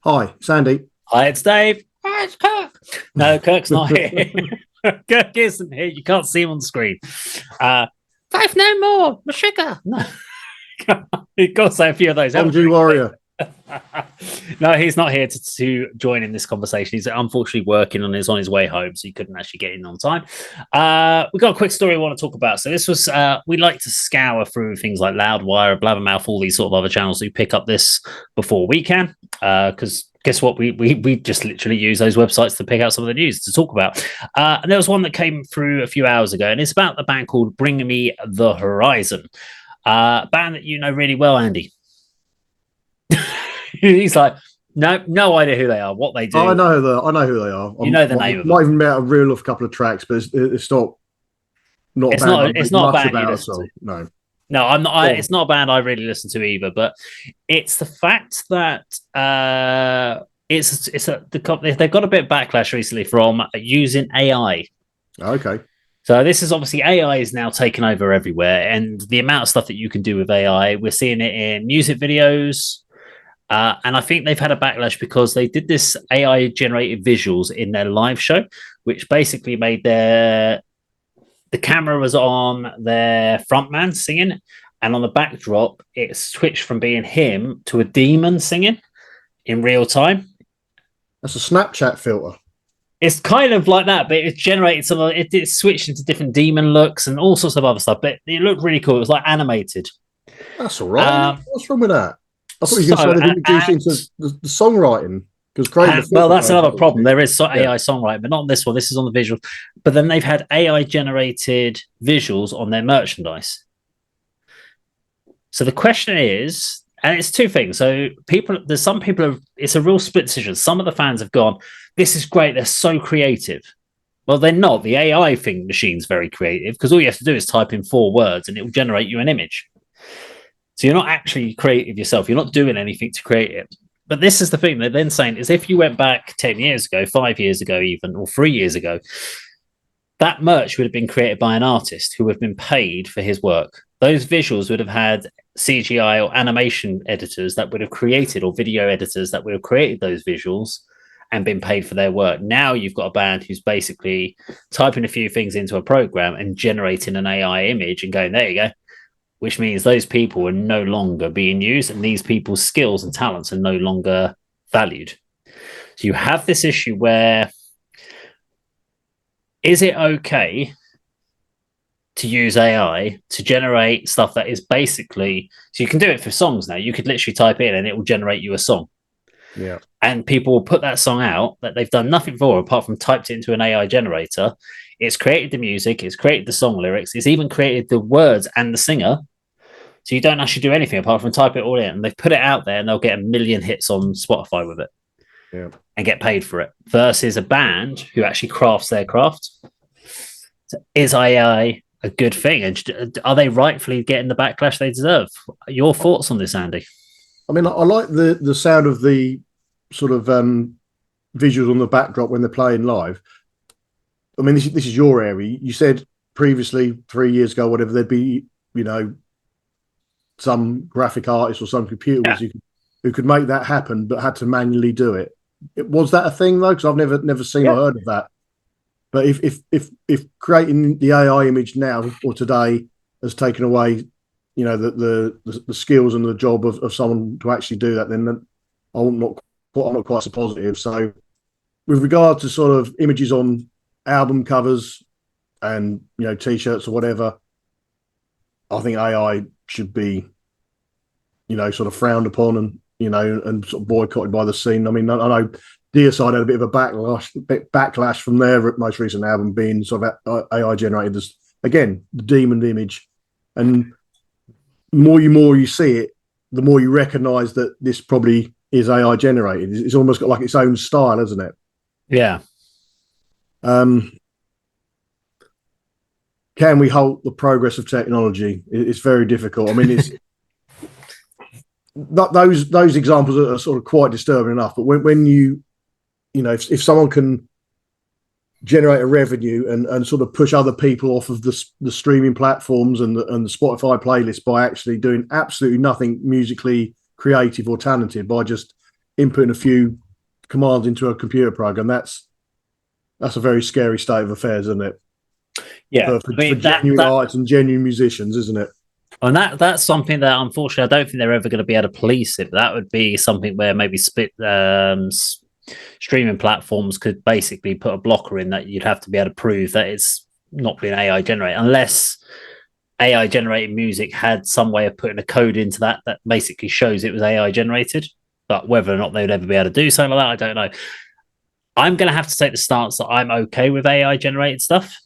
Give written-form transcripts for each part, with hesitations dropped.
Hi, Sandy. Hi, it's Dave. Hi, it's Kirk. No, Kirk's not here. Kirk isn't here. You can't see him on the screen. Five no more. My sugar. No. You've got to say a few of those. MG Warrior. No, he's not here to join in this conversation. He's unfortunately working on his way home, so he couldn't actually get in on time. We've got a quick story we want to talk about. So this was we like to scour through things like Loudwire, Blabbermouth, all these sort of other channels who pick up this before we can. Because guess what? We just literally use those websites to pick out some of the news to talk about. And there was one that came through a few hours ago, and it's about the band called Bring Me the Horizon. Band that you know really well, Andy. He's like, no idea who they are, what they do. I know who they are. You know the name of them. Not even about a reel of a couple of tracks, but it's not. It's not a band you listen to. No, I'm not. It's not a band I really listen to either. But it's the fact that they've got a bit of backlash recently from using AI. Okay. So this is obviously AI is now taken over everywhere, and the amount of stuff that you can do with AI, we're seeing it in music videos. And I think they've had a backlash because they did this AI generated visuals in their live show, which basically made the camera was on their frontman singing, and on the backdrop, it switched from being him to a demon singing in real time. That's a Snapchat filter. It's kind of like that, but it generated some of it switched into different demon looks and all sorts of other stuff. But it looked really cool. It was like animated. That's all right. What's wrong with that? I thought you were going to say they've introduced into the songwriting. Well, that's another problem. There is AI songwriting, but not on this one. This is on the visuals. But then they've had AI generated visuals on their merchandise. So the question is, and it's two things. So there's some people, it's a real split decision. Some of the fans have gone, this is great. They're so creative. Well, they're not. The AI machine's very creative because all you have to do is type in 4 words and it will generate you an image. So you're not actually creative yourself. You're not doing anything to create it. But this is the thing they're then saying is if you went back 10 years ago, 5 years ago even, or 3 years ago, that merch would have been created by an artist who would have been paid for his work. Those visuals would have had CGI or animation editors that would have created, or video editors that would have created those visuals and been paid for their work. Now you've got a band who's basically typing a few things into a program and generating an AI image and going, there you go. Which means those people are no longer being used and these people's skills and talents are no longer valued. So you have this issue where is it okay to use AI to generate stuff that is basically, so you can do it for songs now. You could literally type in and it will generate you a song. Yeah. And people will put that song out that they've done nothing for apart from typed it into an AI generator. It's created the music, it's created the song lyrics, it's even created the words and the singer. So you don't actually do anything apart from type it all in. And they've put it out there and they'll get 1 million hits on Spotify with it. Yeah. And get paid for it. Versus a band who actually crafts their craft. So is AI a good thing? And are they rightfully getting the backlash they deserve? Your thoughts on this, Andy? I mean, I like the sound of the sort of visuals on the backdrop when they're playing live. I mean, this is your area. You said previously, 3 years ago, whatever, there'd be, some graphic artist or some computer who could make that happen, but had to manually do it. Was that a thing though? Because I've never seen or heard of that. But if creating the AI image now or today has taken away, the skills and the job of someone to actually do that, then I'm not quite so positive. So, with regard to sort of images on album covers and t-shirts or whatever, I think AI should be, sort of frowned upon and sort of boycotted by the scene. I mean, I know Deicide had a bit of a backlash from their most recent album being sort of AI generated. This again, the demon image, and the more you see it, the more you recognise that this probably is AI generated. It's almost got like its own style, hasn't it? Yeah. Can we halt the progress of technology? It's very difficult. I mean, it's those examples are sort of quite disturbing enough. But when if someone can generate a revenue and sort of push other people off of the streaming platforms and the Spotify playlist by actually doing absolutely nothing musically creative or talented, by just inputting a few commands into a computer program, that's a very scary state of affairs, isn't it? Yeah, For genuine artists and genuine musicians, isn't it? And that's something that unfortunately I don't think they're ever going to be able to police it. That would be something where maybe streaming platforms could basically put a blocker in that you'd have to be able to prove that it's not being AI generated, unless AI generated music had some way of putting a code into that basically shows it was AI generated. But whether or not they would ever be able to do something like that, I don't know. I'm going to have to take the stance that I'm okay with AI generated stuff.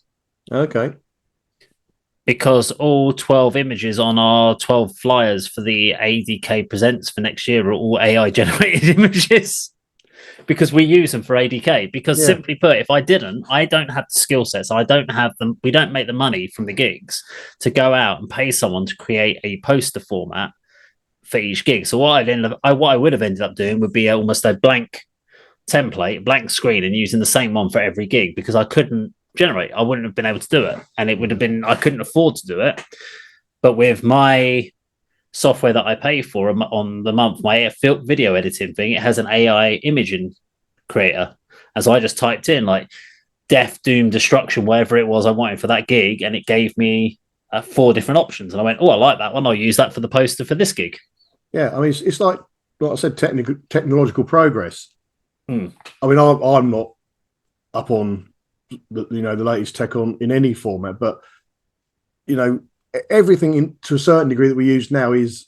Okay. Because all 12 images on our 12 flyers for the A.D.K presents for next year are all AI generated images. Because we use them for A.D.K. Because simply put, if I didn't, I don't have the skill sets. I don't have them. We don't make the money from the gigs to go out and pay someone to create a poster format for each gig. So what I would have ended up doing would be almost a blank template, blank screen, and using the same one for every gig because I couldn't generate. I wouldn't have been able to do it, and it would have been I couldn't afford to do it. But with my software that I pay for on the month, my video editing thing, it has an AI imaging creator, and so I just typed in like death, doom, destruction, whatever it was I wanted for that gig, and it gave me 4 different options, and I went, oh, I like that one. I'll use that for the poster for this gig. Yeah, I mean, it's like I said, technological progress. I mean, I'm not up on the latest tech in any format, but everything to a certain degree that we use now has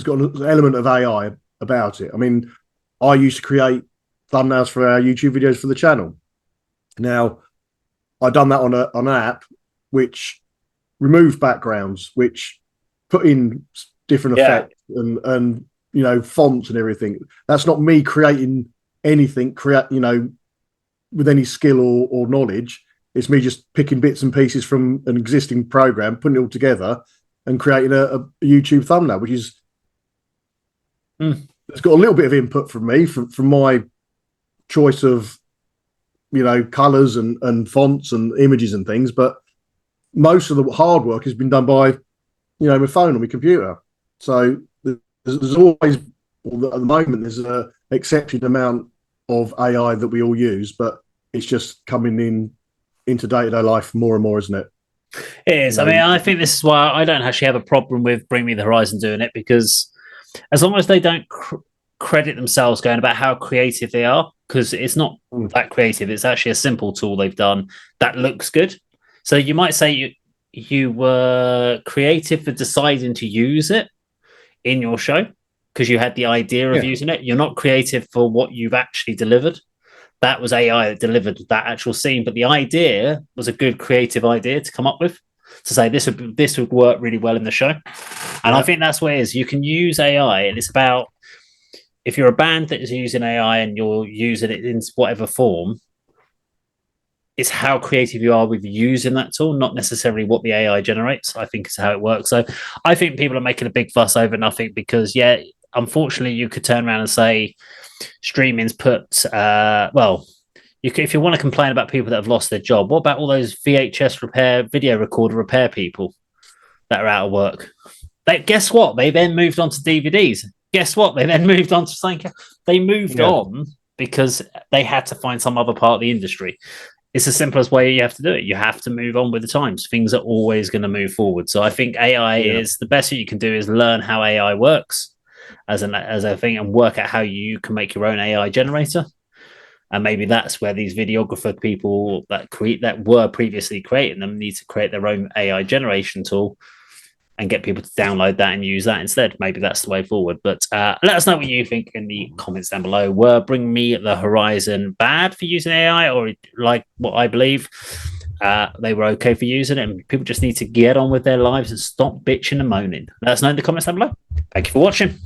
got an element of AI about it. I mean, I used to create thumbnails for our YouTube videos for the channel. Now, I've done that on an app which removed backgrounds, which put in different effects and fonts and everything. That's not me creating anything with any skill or knowledge. It's me just picking bits and pieces from an existing program, putting it all together and creating a YouTube thumbnail, which is it's got a little bit of input from me from my choice of colors and fonts and images and things, but most of the hard work has been done by my phone or my computer. So there's always, at the moment, there's an accepted amount of AI that we all use, but it's just coming into day-to-day life more and more, isn't it? It is. I mean, I think this is why I don't actually have a problem with Bring Me the Horizon doing it, because as long as they don't credit themselves going about how creative they are, because it's not that creative. It's actually a simple tool they've done that looks good. So you might say you were creative for deciding to use it in your show because you had the idea of using it. You're not creative for what you've actually delivered. That was AI that delivered that actual scene, but the idea was a good creative idea to come up with, to say this would work really well in the show. And I think that's where it is. You can use AI, and it's about, if you're a band that is using AI and you're using it in whatever form, it's how creative you are with using that tool, not necessarily what the AI generates. I think is how it works. So I think people are making a big fuss over nothing because, unfortunately, you could turn around and say streaming's put, if you want to complain about people that have lost their job, what about all those VHS video recorder repair people that are out of work? Guess what? They then moved on to DVDs. Guess what? They then moved on to something. They moved on because they had to find some other part of the industry. It's the simplest way you have to do it. You have to move on with the times. Things are always going to move forward. So I think AI is the best that you can do is learn how AI works as a thing and work out how you can make your own AI generator. And maybe that's where these videographer people that were previously creating them need to create their own AI generation tool and get people to download that and use that instead. Maybe that's the way forward. But let us know what you think in the comments down below. Were Bring Me the Horizon bad for using AI, or like what I believe, they were okay for using it, and people just need to get on with their lives and stop bitching and moaning? Let us know in the comments down below. Thank you for watching.